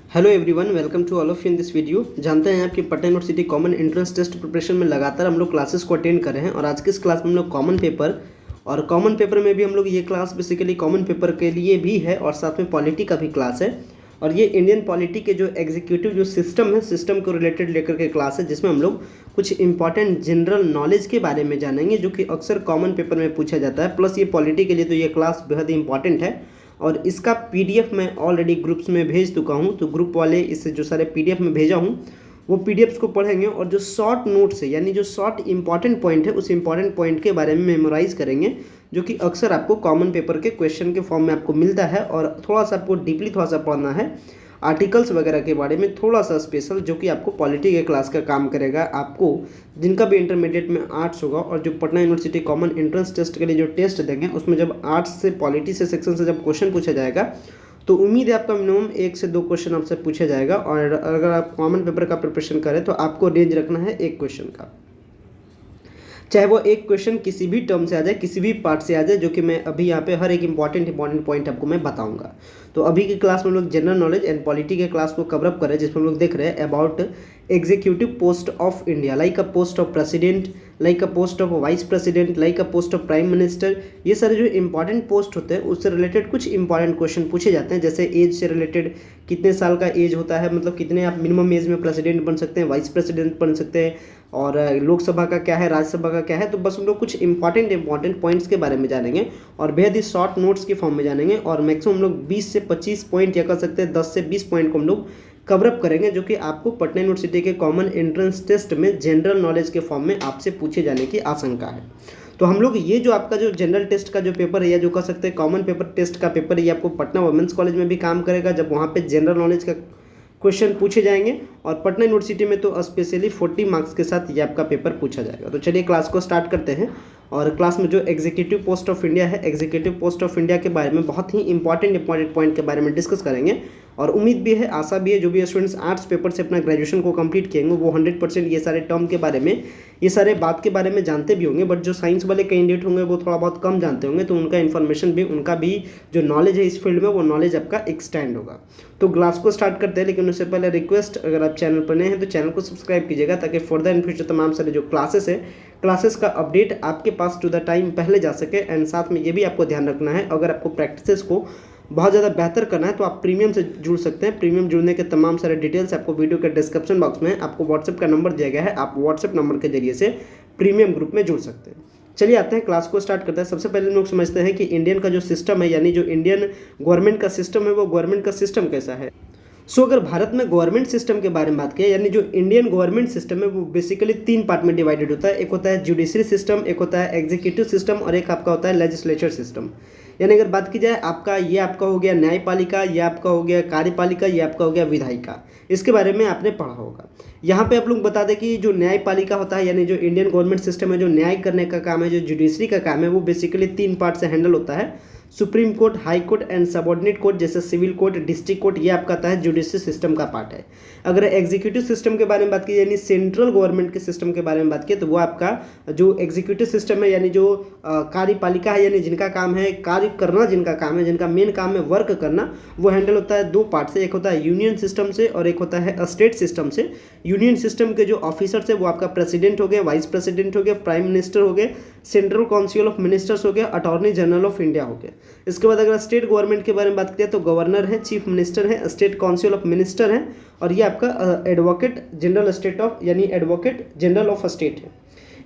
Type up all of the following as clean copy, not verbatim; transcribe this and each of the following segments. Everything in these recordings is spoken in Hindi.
Hello everyone, welcome to all of you in this video. जानते हैं आपकी Patna university common entrance test preparation में लगातार हम लोग क्लासेस को अटेंड कर रहे हैं और आज की इस क्लास में हम लोग कॉमन पेपर और कॉमन पेपर में भी हम लोग ये क्लास बेसिकली कॉमन पेपर के लिए भी है और साथ में पॉलिटी का भी क्लास है। और ये इंडियन पॉलिटी के जो एग्जीक्यूटिव जो सिस्टम है, सिस्टम को रिलेटेड लेकर के क्लास है, जिसमें हम लोग कुछ इंपॉर्टेंट जनरल नॉलेज के बारे में जानेंगे जो कि अक्सर कॉमन पेपर में पूछा जाता है। प्लस ये पॉलिटी के लिए तो ये क्लास बेहद ही इंपॉर्टेंट है और इसका पीडीएफ मैं ऑलरेडी ग्रुप्स में भेज चुका हूँ। तो ग्रुप वाले इससे जो सारे पीडीएफ में भेजा हूँ वो पीडीएफ्स को पढ़ेंगे और जो शॉर्ट नोट्स है यानी जो शॉर्ट इंपॉर्टेंट पॉइंट है उस इंपॉर्टेंट पॉइंट के बारे में मेमोराइज करेंगे, जो कि अक्सर आपको कॉमन पेपर के क्वेश्चन के फॉर्म में आपको मिलता है। और थोड़ा सा आपको डीपली थोड़ा सा पढ़ना है आर्टिकल्स वगैरह के बारे में, थोड़ा सा स्पेशल, जो कि आपको पॉलिटी के क्लास का काम करेगा। आपको जिनका भी इंटरमीडिएट में आर्ट्स होगा और जो Patna university common entrance test के लिए जो टेस्ट देंगे उसमें जब आर्ट्स से पॉलिटी से सेक्शन से जब क्वेश्चन पूछा जाएगा तो उम्मीद है आपका मिनिमम 1 से 2 क्वेश्चन आपसे पूछा जाएगा। और अगर आप कॉमन पेपर का प्रिपरेशन करें तो आपको रेंज रखना है 1 क्वेश्चन का, चाहे वो 1 क्वेश्चन किसी भी टर्म से आ जाए, किसी भी पार्ट से आ जाए, जो कि मैं अभी यहाँ पे हर एक इंपॉर्टेंट पॉइंट आपको मैं बताऊंगा। तो अभी की क्लास में हम लोग जनरल नॉलेज एंड पॉलिटी के क्लास को कवर अप कर रहे हैं, जिसमें हम लोग देख रहे हैं about executive post of India, like a post of president, like a post of vice president, like a post of prime minister. ये सारे जो इंपॉर्टेंट पोस्ट होते हैं उससे रिलेटेड कुछ इंपॉर्टेंट क्वेश्चन पूछे जाते हैं। जैसे एज से रिलेटेड, कितने साल का एज होता है, मतलब कितने आप मिनिमम एज में प्रेसिडेंट बन सकते हैं, वाइस प्रेसिडेंट बन सकते हैं, और लोकसभा का क्या है, राज्यसभा का क्या है। तो बस हम लोग कुछ इंपॉर्टेंट पॉइंट्स के बारे में जानेंगे और बेहद ही शॉर्ट नोट्स के फॉर्म में जानेंगे। और मैक्सिमम हम लोग 20 से 25 पॉइंट या कर सकते हैं 10 से 20 पॉइंट को हम लोग कवर अप करेंगे, जो कि आपको पटना यूनिवर्सिटी के कॉमन एंट्रेंस टेस्ट में जनरल नॉलेज के फॉर्म में आपसे पूछे जाने की आशंका है। तो हम लोग ये जो आपका जो जनरल टेस्ट का जो पेपर है या जो कह सकते हैं कॉमन पेपर टेस्ट का पेपर है, ये आपको पटना वुमेंस कॉलेज में भी काम करेगा, जब वहाँ पे जनरल नॉलेज का क्वेश्चन पूछे जाएंगे। और पटना यूनिवर्सिटी में तो स्पेशली 40 मार्क्स के साथ ये आपका पेपर पूछा जाएगा। तो चलिए क्लास को स्टार्ट करते हैं। और क्लास में जो एग्जीक्यूटिव पोस्ट ऑफ इंडिया है, एग्जीक्यूटिव पोस्ट ऑफ इंडिया के बारे में बहुत ही इंपॉर्टेंट पॉइंट के बारे में डिस्कस करेंगे। और उम्मीद भी है, आशा भी है, जो भी स्टूडेंट्स आर्ट्स पेपर से अपना ग्रेजुएशन को कंप्लीट किएंगे वो 100% ये सारे टर्म के बारे में, ये सारे बात के बारे में जानते भी होंगे। बट जो साइंस वाले कैंडिडेट होंगे वो थोड़ा बहुत कम जानते होंगे, तो उनका इन्फॉर्मेशन भी, उनका भी जो नॉलेज है इस फील्ड में वो नॉलेज आपका एक्सटेंड होगा। तो क्लास को स्टार्ट करते हैं, लेकिन उससे पहले रिक्वेस्ट, अगर आप चैनल पर नए हैं तो चैनल को सब्सक्राइब कीजिएगा, ताकि फर्दर इन फ्यूचर तमाम सारे जो क्लासेस है, क्लासेस का अपडेट आपके पास टू द टाइम पहले जा सके। एंड साथ में ये भी आपको ध्यान रखना है, अगर आपको प्रैक्टिसेस को बहुत ज़्यादा बेहतर करना है तो आप प्रीमियम से जुड़ सकते हैं। प्रीमियम जुड़ने के तमाम सारे डिटेल्स आपको वीडियो के डिस्क्रिप्शन बॉक्स में आपको व्हाट्सएप का नंबर दिया गया है, आप व्हाट्सएप नंबर के जरिए से प्रीमियम ग्रुप में जुड़ सकते हैं। चलिए आते हैं, क्लास को स्टार्ट करते हैं। सबसे पहले लोग समझते हैं कि इंडियन का जो सिस्टम है, यानी जो इंडियन गवर्नमेंट का सिस्टम है, वो गवर्नमेंट का सिस्टम कैसा है। अगर भारत में गवर्नमेंट सिस्टम के बारे में बात किया, यानी जो इंडियन गवर्नमेंट सिस्टम है वो बेसिकली 3 पार्ट में डिवाइडेड होता है। एक होता है जुडिशरी सिस्टम, एक होता है एग्जीक्यूटिव सिस्टम और एक आपका होता है लेजिस्लेचर सिस्टम। यानी अगर बात की जाए आपका, ये आपका हो गया न्यायपालिका, ये आपका हो गया कार्यपालिका, ये आपका हो गया विधायिका। इसके बारे में आपने पढ़ा होगा। यहाँ पे आप लोग बता दें कि जो न्यायपालिका होता है, यानी जो इंडियन गवर्नमेंट सिस्टम है, जो न्याय करने का काम है, जो जुडिशरी का काम है, वो बेसिकली 3 पार्ट से हैंडल होता है। Supreme court, high court and subordinate court, जैसे सिविल कोर्ट, डिस्ट्रिक्ट कोर्ट, ये आपका आता है जुडिशरी सिस्टम का पार्ट है। अगर एग्जीक्यूटिव सिस्टम के बारे में बात की, यानी सेंट्रल गवर्नमेंट के सिस्टम के बारे में बात की, तो वो आपका जो एग्जीक्यूटिव सिस्टम है, यानी जो कार्यपालिका है, यानी जिनका काम है कार्य करना, जिनका काम है, जिनका मेन काम है वर्क करना, वो हैंडल होता है 2 पार्ट से। एक होता है यूनियन सिस्टम से और एक होता है स्टेट सिस्टम से। यूनियन सिस्टम के जो ऑफिसर्स है वो आपका प्रेसिडेंट हो गया, वाइस प्रेसिडेंट हो गया, प्राइम मिनिस्टर हो गए, सेंट्रल काउंसिल ऑफ मिनिस्टर्स हो गया, अटॉर्नी जनरल ऑफ इंडिया हो गया। इसके बाद अगर स्टेट गवर्नमेंट के बारे में बात करें तो गवर्नर है, चीफ मिनिस्टर है, स्टेट काउंसिल ऑफ मिनिस्टर है, और ये आपका एडवोकेट जनरल स्टेट ऑफ, यानी एडवोकेट जनरल ऑफ स्टेट है।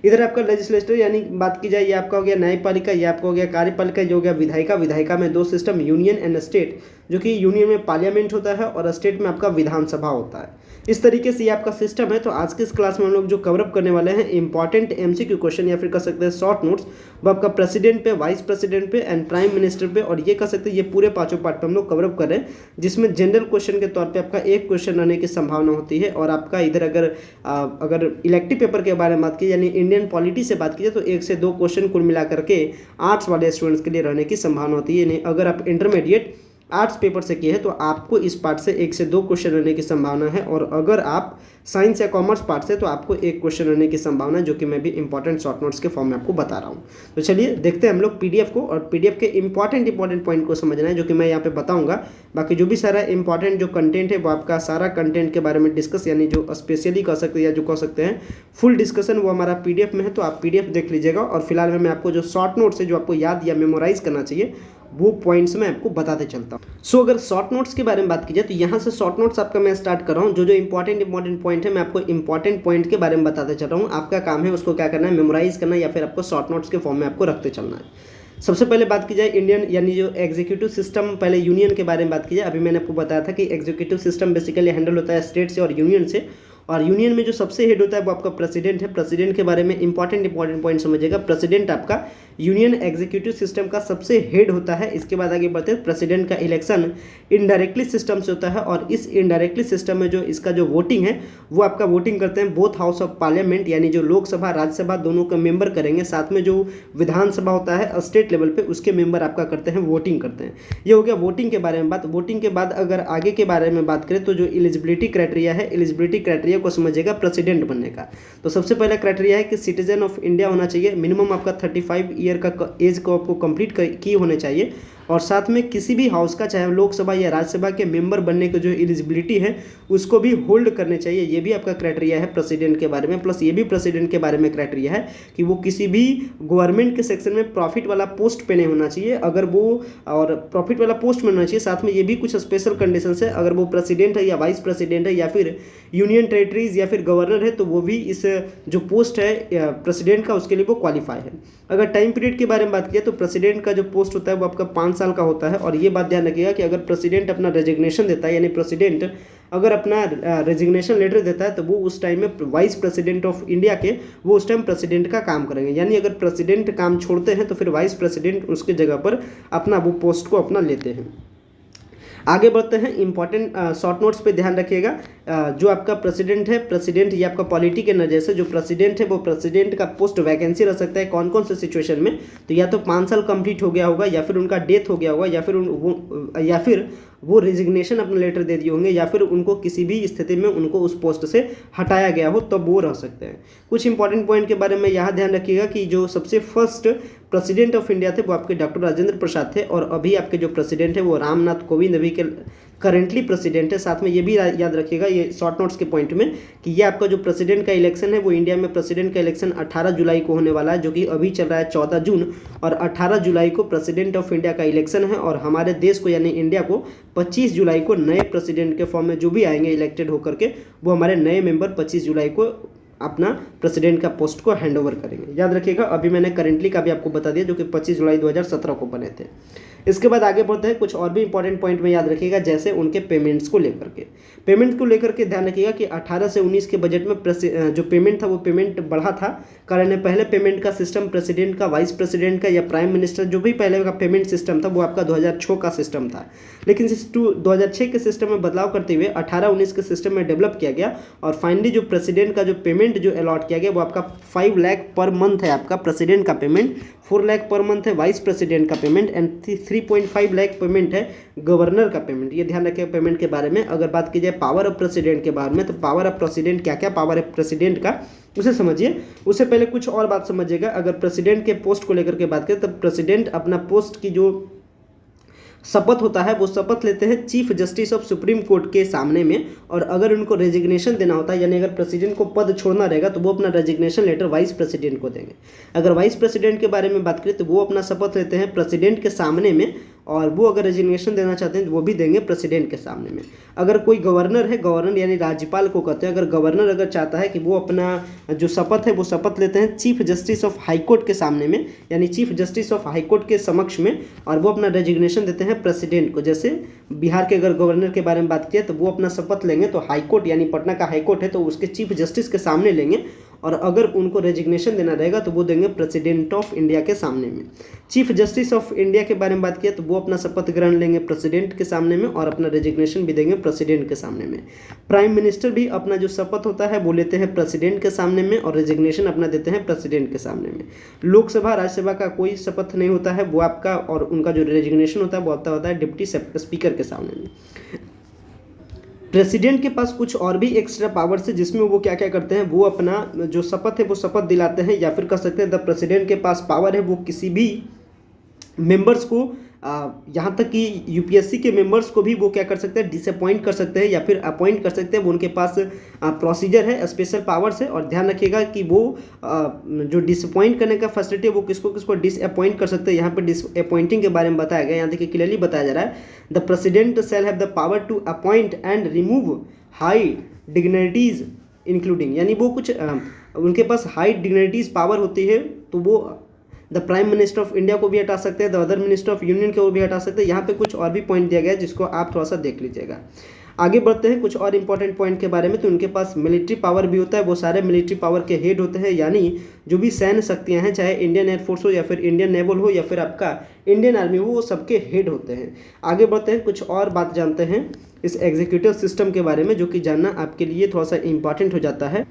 इधर आपका लेजिस्लेटर, यानी बात की जाए, ये आपका हो गया न्यायपालिका, ये आपका हो गया कार्यपालिका, ये हो गया विधायिका। विधायिका में 2 सिस्टम, यूनियन एंड स्टेट, जो कि यूनियन में पार्लियामेंट होता है और स्टेट में आपका विधानसभा होता है। इस तरीके से ये आपका सिस्टम है। तो आज के इस क्लास में हम लोग जो कवर अप करने वाले हैं इंपॉर्टेंट एमसीक्यू क्वेश्चन, या फिर कह सकते हैं शॉर्ट नोट्स, वो आपका प्रेसिडेंट पे, वाइस प्रेसिडेंट पे एंड प्राइम मिनिस्टर पे, और ये कह सकते हैं ये पूरे 5 पार्ट पे हम लोग कवर अप कर रहे हैं, जिसमें जनरल क्वेश्चन के तौर पे आपका 1 क्वेश्चन रहने की संभावना होती है। और आपका इधर अगर इलेक्टिव पेपर के बारे में बात की, यानी इंडियन पॉलिटी से बात की जाए, तो 1 से 2 क्वेश्चन कुल मिला करके आर्ट्स वाले स्टूडेंट्स के लिए रहने की संभावना होती है। यानी अगर आप इंटरमीडिएट आर्ट्स पेपर से किए हैं तो आपको इस पार्ट से 1 से 2 क्वेश्चन रहने की संभावना है, और अगर आप साइंस या कॉमर्स पार्ट से तो आपको 1 क्वेश्चन रहने की संभावना है, जो कि मैं भी इंपॉर्टेंट शॉर्ट नोट्स के फॉर्म में आपको बता रहा हूँ। तो चलिए देखते हैं हम लोग पीडीएफ को, और पीडीएफ के इंपॉर्टेंट पॉइंट को समझना है, जो कि मैं यहाँ पे बताऊँगा। बाकी जो भी सारा इंपॉर्टेंट जो कंटेंट है वो आपका सारा कंटेंट के बारे में डिस्कस, यानी जो स्पेशली कह सकते हैं या जो कह सकते हैं फुल डिस्कशन, वो हमारा पीडीएफ में है, तो आप पीडीएफ देख लीजिएगा। और फिलहाल में मैं आपको जो शॉर्ट नोट्स है जो आपको याद या मेमोराइज करना चाहिए वो पॉइंट्स मैं आपको बताते चलता हूँ। सो अगर शॉर्ट नोट्स के बारे में बात की जाए तो यहाँ से शॉर्ट नोट्स आपका मैं स्टार्ट कर रहा हूँ। जो इंपॉर्टेंट पॉइंट है मैं आपको इंपॉर्टेंट पॉइंट के बारे में बताते चल रहा हूँ। आपका काम है उसको क्या करना है, मेमोराइज करना, या फिर आपको शॉर्ट नोट्स के फॉर्म में आपको रखते चलना है। सबसे पहले बात की जाए इंडियन यानी जो एग्जीक्यूटिव सिस्टम, पहले यूनियन के बारे में बात की जाए। अभी मैंने आपको बताया था कि एग्जीक्यूटिव सिस्टम बेसिकली हैंडल होता है स्टेट से और यूनियन से, और यूनियन में जो सबसे हेड होता है वो आपका प्रेसिडेंट है। प्रेसिडेंट के बारे में इंपॉर्टेंट पॉइंट समझिएगा। प्रेसिडेंट आपका यूनियन एग्जीक्यूटिव सिस्टम का सबसे हेड होता है। इसके बाद आगे बढ़ते हैं, प्रेसिडेंट का इलेक्शन इनडायरेक्टली सिस्टम से होता है, और इस इनडायरेक्टली सिस्टम में जो इसका जो वोटिंग है वो आपका वोटिंग करते हैं बोथ हाउस ऑफ पार्लियामेंट, यानी जो लोकसभा राज्यसभा दोनों का मेंबर करेंगे, साथ में जो विधानसभा होता है स्टेट लेवल पे उसके मेंबर आपका करते हैं, वोटिंग करते हैं। ये हो गया वोटिंग के बारे में बात। वोटिंग के बाद अगर आगे के बारे में बात करें तो जो एलिजिबिलिटी क्राइटेरिया है, एलिजिबिलिटी क्राइटेरिया को समझिएगा प्रेसिडेंट बनने का। तो सबसे पहला क्राइटेरिया है कि सिटीजन ऑफ इंडिया होना चाहिए, मिनिमम आपका 35 ईयर का एज को आपको कंप्लीट की होने चाहिए, और साथ में किसी भी हाउस का चाहे लोकसभा या राज्यसभा के मेंबर बनने की जो एलिजिबिलिटी है उसको भी होल्ड करने चाहिए। ये भी आपका क्राइटेरिया है प्रेसिडेंट के बारे में। प्लस ये भी प्रेसिडेंट के बारे में क्राइटेरिया है कि वो किसी भी गवर्नमेंट के सेक्शन में प्रॉफिट वाला पोस्ट पे नहीं होना चाहिए, अगर वो और प्रॉफिट वाला पोस्ट में होना चाहिए। साथ में ये भी कुछ स्पेशल कंडीशन है, अगर वो प्रेसिडेंट है या वाइस प्रेसिडेंट है या फिर यूनियन टेरिटरीज या फिर गवर्नर है तो वो भी इस जो पोस्ट है प्रेसिडेंट का उसके लिए वो क्वालिफाई है। अगर टाइम पीरियड के बारे में बात किया तो प्रेसिडेंट का जो पोस्ट होता है वो आपका 5 साल का होता है, और ये बात ध्यान रखिएगा कि अगर प्रेसिडेंट अपना रेजिग्नेशन देता है, यानी प्रेसिडेंट अगर अपना रेजिग्नेशन लेटर देता है तो वो उस टाइम में वाइस प्रेसिडेंट ऑफ इंडिया के वो उस टाइम प्रेसिडेंट का काम करेंगे। यानी अगर प्रेसिडेंट काम छोड़ते हैं तो फिर वाइस प्रेसिडेंट उसके जगह पर अपना वो पोस्ट को अपना लेते हैं। आगे बढ़ते हैं, इंपॉर्टेंट शॉर्ट नोट्स पे ध्यान रखिएगा। जो आपका प्रेसिडेंट है, प्रेसिडेंट ये आपका पॉलिटी के नज़र से जो प्रेसिडेंट है वो प्रेसिडेंट का पोस्ट वैकेंसी रह सकता है कौन कौन से सिचुएशन में, तो या तो 5 साल कंप्लीट हो गया होगा, या फिर उनका डेथ हो गया होगा, या फिर वो रेजिग्नेशन अपना लेटर दे दिए होंगे, या फिर उनको किसी भी स्थिति में उनको उस पोस्ट से हटाया गया हो तब वो रह सकते हैं। कुछ इंपॉर्टेंट पॉइंट के बारे में यहाँ ध्यान रखिएगा कि जो सबसे फर्स्ट प्रेसिडेंट ऑफ इंडिया थे वो आपके डॉक्टर राजेंद्र प्रसाद थे, और अभी आपके जो प्रेसिडेंट है वो रामनाथ कोविंद अभी के करेंटली प्रेसिडेंट है। साथ में ये भी याद रखिएगा ये शॉर्ट नोट्स के पॉइंट में कि ये आपका जो प्रेसिडेंट का इलेक्शन है वो इंडिया में प्रेसिडेंट का इलेक्शन 18 जुलाई को होने वाला है, जो कि अभी चल रहा है 14 जून, और 18 जुलाई को प्रेसिडेंट ऑफ इंडिया का इलेक्शन है। और हमारे देश को यानी इंडिया को 25 जुलाई को नए प्रेसिडेंट के फॉर्म में जो भी आएंगे इलेक्टेड होकर के वो हमारे नए मेंबर 25 जुलाई को अपना प्रेसिडेंट का पोस्ट को हैंड ओवर करेंगे। याद रखिएगा अभी मैंने करेंटली का भी आपको बता दिया जो कि 25 जुलाई 2017 को बने थे। इसके बाद आगे बढ़ते हैं, कुछ और भी इंपॉर्टेंट पॉइंट में याद रखिएगा, जैसे उनके पेमेंट्स को लेकर के ध्यान रखिएगा कि 18 से 19 के बजट में जो पेमेंट था वो पेमेंट बढ़ा था। कारण है पहले पेमेंट का सिस्टम प्रेसिडेंट का, वाइस प्रेसिडेंट का या प्राइम मिनिस्टर जो भी पहले का पेमेंट सिस्टम था वो आपका 2006 का सिस्टम था, लेकिन 2006 के सिस्टम में बदलाव करते हुए 18-19 के सिस्टम में डेवलप किया गया, और फाइनली जो प्रेसिडेंट का जो पेमेंट जो अलॉट किया गया वो आपका 5 लाख पर मंथ है। आपका प्रेसिडेंट का पेमेंट 4 लाख पर मंथ है, वाइस प्रेसिडेंट का पेमेंट, एंड 3.5 लाख पेमेंट है गवर्नर का पेमेंट। ये ध्यान रखिए पेमेंट के बारे में। अगर बात की जाए पावर ऑफ प्रेसिडेंट के बारे में, तो पावर ऑफ प्रेसिडेंट क्या क्या पावर है प्रेसिडेंट का उसे समझिए। उससे पहले कुछ और बात समझिएगा। अगर प्रेसिडेंट के पोस्ट को लेकर के बात करें तो प्रेसिडेंट अपना पोस्ट की जो शपथ होता है वो शपथ लेते हैं chief justice of supreme court के सामने में, और अगर उनको रेजिग्नेशन देना होता है यानी अगर प्रेसिडेंट को पद छोड़ना रहेगा तो वो अपना रेजिग्नेशन लेटर वाइस प्रेसिडेंट को देंगे। अगर वाइस प्रेसिडेंट के बारे में बात करें तो वो अपना शपथ लेते हैं प्रेसिडेंट के सामने में, और वो अगर रेजिग्नेशन देना चाहते हैं तो वो भी देंगे प्रेसिडेंट के सामने में। अगर कोई गवर्नर है, गवर्नर यानी राज्यपाल को कहते हैं, अगर गवर्नर अगर चाहता है कि वो अपना जो शपथ है वो शपथ लेते हैं chief justice of high court के सामने में, यानी chief justice of high court के समक्ष में, और वो अपना रेजिग्नेशन देते हैं प्रेसिडेंट को। जैसे बिहार के अगर गवर्नर के बारे में बात किया तो वो अपना शपथ लेंगे तो हाई कोर्ट यानी पटना का हाई कोर्ट है तो उसके चीफ जस्टिस के सामने लेंगे, और अगर उनको रेजिग्नेशन देना रहेगा तो वो देंगे प्रेसिडेंट ऑफ इंडिया के सामने में। चीफ जस्टिस ऑफ इंडिया के बारे में बात किया तो वो अपना शपथ ग्रहण लेंगे प्रेसिडेंट के सामने में और अपना रेजिग्नेशन भी देंगे प्रेसिडेंट के सामने में। प्राइम मिनिस्टर भी अपना जो शपथ होता है वो लेते हैं प्रेसिडेंट के सामने में और रेजिग्नेशन अपना देते हैं प्रेसिडेंट के सामने में। लोकसभा राज्यसभा का कोई शपथ नहीं होता है, वो आपका और उनका जो रेजिग्नेशन होता है वो आपका होता है डिप्टी स्पीकर के सामने में। प्रेसिडेंट के पास कुछ और भी एक्स्ट्रा पावर्स है जिसमें वो क्या क्या करते हैं, वो अपना जो शपथ है वो शपथ दिलाते हैं, या फिर कह सकते हैं द प्रेसिडेंट के पास पावर है वो किसी भी मेंबर्स को यहाँ तक कि यूपीएससी के मेंबर्स को भी वो क्या कर सकते हैं, डिसअपॉइंट कर सकते हैं या फिर अपॉइंट कर सकते हैं। वो उनके पास प्रोसीजर है, स्पेशल पावर्स है। और ध्यान रखिएगा कि वो जो डिसअपॉइंट करने का फैसिलिटी है वो किसको किसको डिसअपॉइंट कर सकते हैं। यहाँ पर डिसअपॉइंटिंग के बारे में बताया गया, यहाँ देखिए क्लियरली बताया जा रहा है the president shall have the power to appoint and remove high dignities including, यानी वो कुछ उनके पास हाई डिग्निटीज पावर होती है तो वो the prime minister of India को भी हटा सकते हैं, the other minister of union को भी हटा सकते हैं। यहाँ पे कुछ और भी पॉइंट दिया गया है जिसको आप थोड़ा सा देख लीजिएगा। आगे बढ़ते हैं कुछ और इंपॉर्टेंट पॉइंट के बारे में। तो उनके पास मिलिट्री पावर भी होता है, वो सारे मिलिट्री पावर के हेड होते हैं, यानी जो भी सैन्य शक्तियाँ हैं, चाहे इंडियन एयरफोर्स हो या फिर इंडियन नेवल हो या फिर आपका इंडियन आर्मी हो, वो सबके हेड होते हैं। आगे बढ़ते हैं कुछ और बात जानते हैं इस एग्जीक्यूटिव सिस्टम के बारे में, जो कि जानना आपके लिए थोड़ा सा इंपॉर्टेंट हो जाता है।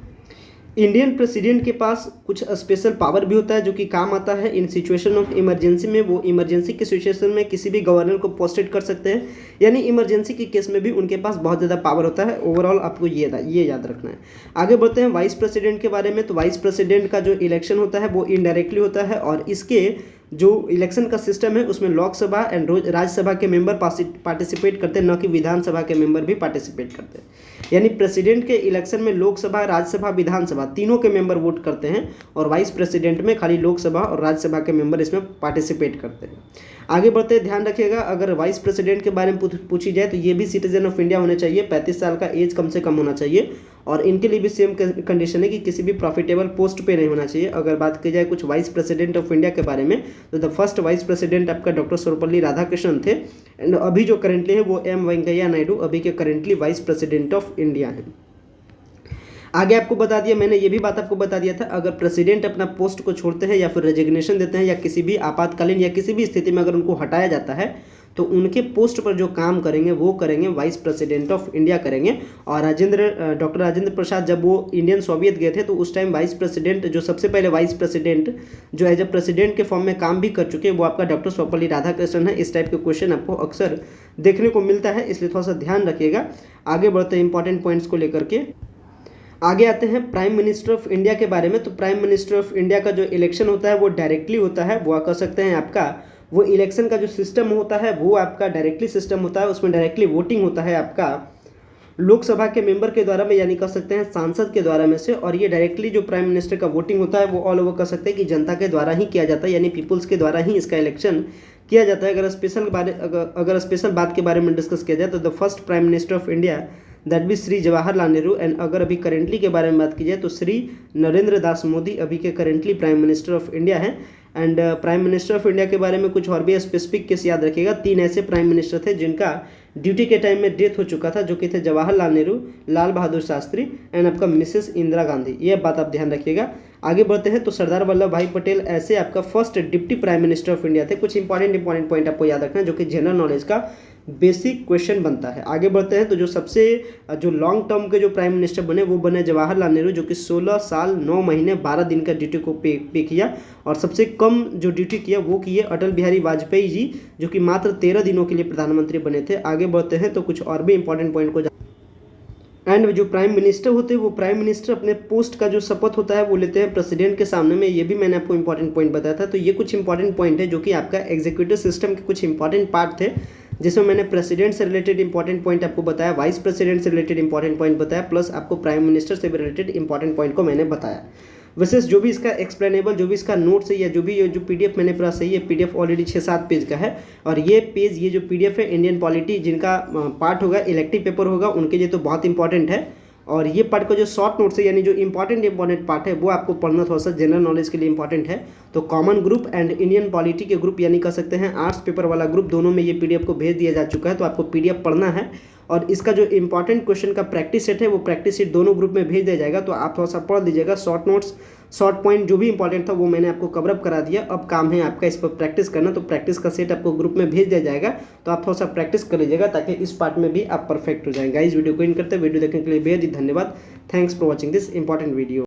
इंडियन प्रेसिडेंट के पास कुछ स्पेशल पावर भी होता है जो कि काम आता है इन सिचुएशन ऑफ इमरजेंसी में। वो इमरजेंसी की सिचुएशन में किसी भी गवर्नर को पोस्टेड कर सकते हैं, यानी इमरजेंसी के केस में भी उनके पास बहुत ज़्यादा पावर होता है। ओवरऑल आपको ये याद रखना है। आगे बढ़ते हैं वाइस प्रेसिडेंट के बारे में। तो वाइस प्रेसिडेंट का जो इलेक्शन होता है वो इनडायरेक्टली होता है और इसके जो इलेक्शन का सिस्टम है उसमें लोकसभा एंड राज्यसभा के मेंबर पार्टिसिपेट करते हैं, न कि विधानसभा के मेंबर भी पार्टिसिपेट करते हैं। यानी प्रेसिडेंट के इलेक्शन में लोकसभा, राज्यसभा, विधानसभा तीनों के मेंबर वोट करते हैं और वाइस प्रेसिडेंट में खाली लोकसभा और राज्यसभा के मेंबर इसमें पार्टिसिपेट करते हैं। आगे बढ़ते हैं, ध्यान रखिएगा अगर वाइस प्रेसिडेंट के बारे में पूछी जाए तो ये भी सिटीजन ऑफ इंडिया होने चाहिए, 35 साल का एज कम से कम होना चाहिए और इनके लिए भी सेम कंडीशन है कि किसी भी प्रॉफिटेबल पोस्ट पे नहीं होना चाहिए। अगर बात की जाए कुछ वाइस प्रेसिडेंट ऑफ इंडिया के बारे में तो द फर्स्ट वाइस प्रेसिडेंट आपका डॉक्टर सर्वपल्ली राधाकृष्णन थे एंड अभी जो करेंटली है वो एम वेंकैया नायडू अभी के currently vice president of India हैं। आगे आपको बता दिया मैंने, ये भी बात आपको बता दिया था, अगर प्रेसिडेंट अपना पोस्ट को छोड़ते हैं या फिर रेजिग्नेशन देते हैं या किसी भी आपातकालीन या किसी भी स्थिति में अगर उनको हटाया जाता है तो उनके पोस्ट पर जो काम करेंगे वो करेंगे वाइस प्रेसिडेंट ऑफ इंडिया करेंगे। और डॉक्टर राजेंद्र प्रसाद जब वो इंडियन सोवियत गए थे तो उस टाइम वाइस प्रेसिडेंट, जो सबसे पहले वाइस प्रेसिडेंट जो एज ए प्रेसिडेंट के फॉर्म में काम भी कर चुके हैं, वो आपका डॉक्टर सर्वपल्ली राधाकृष्णन है। इस टाइप के क्वेश्चन आपको अक्सर देखने को मिलता है, इसलिए थोड़ा सा ध्यान रखिएगा। आगे बढ़ते हैं इंपॉर्टेंट पॉइंट्स को लेकर के। आगे आते हैं प्राइम मिनिस्टर ऑफ इंडिया के बारे में। तो प्राइम मिनिस्टर ऑफ इंडिया का जो इलेक्शन होता है वो डायरेक्टली होता है, वो कह सकते हैं आपका वो इलेक्शन का जो सिस्टम होता है वो आपका डायरेक्टली सिस्टम होता है, उसमें डायरेक्टली वोटिंग होता है आपका लोकसभा के मेंबर के द्वारा में, यानी कह सकते हैं सांसद के द्वारा में से। और ये डायरेक्टली जो प्राइम मिनिस्टर का वोटिंग होता है वो ऑल ओवर कह सकते हैं कि जनता के द्वारा ही किया जाता है, यानी पीपुल्स के द्वारा ही इसका इलेक्शन किया जाता है। अगर स्पेशल बात के बारे में डिस्कस किया जाए तो the first prime minister of India that भी श्री जवाहरलाल नेहरू एंड अगर अभी करेंटली के बारे में बात की जाए तो श्री नरेंद्र दास मोदी अभी के currently prime minister of India हैं। And prime minister of India के बारे में कुछ और भी स्पेसिफिक केस याद रखिएगा। 3 ऐसे प्राइम मिनिस्टर थे जिनका ड्यूटी के टाइम में डेथ हो चुका था, जो कि थे जवाहरलाल नेहरू, लाल बहादुर शास्त्री एंड आपका मिसेस इंदिरा गांधी। ये बात आप ध्यान रखिएगा। आगे बढ़ते हैं तो सरदार वल्लभ भाई पटेल ऐसे आपका first deputy prime minister of India थे। कुछ इंपॉर्टेंट पॉइंट आपको याद रखना है जो कि जनरल नॉलेज का बेसिक क्वेश्चन बनता है। आगे बढ़ते हैं तो जो लॉन्ग टर्म के जो प्राइम मिनिस्टर बने वो बने जवाहरलाल नेहरू, जो कि 16 साल 9 महीने 12 दिन का ड्यूटी को पे किया। और सबसे कम जो ड्यूटी किया वो किए अटल बिहारी वाजपेयी जी, जो कि मात्र 13 दिनों के लिए प्रधानमंत्री बने थे। आगे बढ़ते हैं तो कुछ और भी इंपॉर्टेंट पॉइंट को एंड जो प्राइम मिनिस्टर होते हैं वो प्राइम मिनिस्टर अपने पोस्ट का जो शपथ होता है वो लेते हैं प्रेसिडेंट के सामने में। ये भी मैंने आपको इंपॉर्टेंट पॉइंट बताया था। तो ये कुछ इंपॉर्टेंट पॉइंट है जो कि आपका एग्जीक्यूटिव सिस्टम के कुछ इंपॉर्टेंट पार्ट थे, जिसमें मैंने प्रेसिडेंट से रिलेटेड इंपॉर्टेंट पॉइंट आपको बताया, वाइस प्रेसिडेंट से रिलेटेड इंपॉर्टेंट पॉइंट बताया, प्लस आपको प्राइम मिनिस्टर से भी रिलेटेड इंपॉर्टेंट पॉइंट को मैंने बताया। विशेष जो भी इसका एक्सप्लेनेबल, जो भी इसका नोट्स है या जो भी जो पीडीएफ मैंने पूरा सही है, पीडीएफ ऑलरेडी 6-7 पेज का है। और ये जो पीडीएफ है इंडियन पॉलिटी जिनका पार्ट होगा, इलेक्टिव पेपर होगा, उनके लिए तो बहुत इंपॉर्टेंट है। और ये पार्ट का जो शॉर्ट नोट्स है यानी जो इंपॉर्टेंट पार्ट है वो आपको पढ़ना थोड़ा सा जनरल नॉलेज के लिए इंपॉर्टेंट है। तो common group and Indian polity के ग्रुप यानी कह सकते हैं आर्ट्स पेपर वाला ग्रुप, दोनों में ये पीडीएफ को भेज दिया जा चुका है। तो आपको पीडीएफ पढ़ना है और इसका जो इंपॉर्टेंट क्वेश्चन का प्रैक्टिस सेट है वो प्रैक्टिस सेट दोनों ग्रुप में भेज दिया जाएगा। तो आप थोड़ा सा पढ़ लीजिएगा। शॉर्ट नोट्स, शॉर्ट पॉइंट जो भी इंपॉर्टेंट था वो मैंने आपको कवर अप करा दिया। अब काम है आपका इस पर प्रैक्टिस करना। तो प्रैक्टिस का सेट आपको ग्रुप में भेज दिया जाएगा। तो आप थोड़ा सा प्रैक्टिस कर लीजिएगा ताकि इस पार्ट में भी आप परफेक्ट हो जाएंगे। गाइस वीडियो को इन करते हैं। वीडियो देखने के लिए बेहद ही धन्यवाद। Thanks for watching this important video.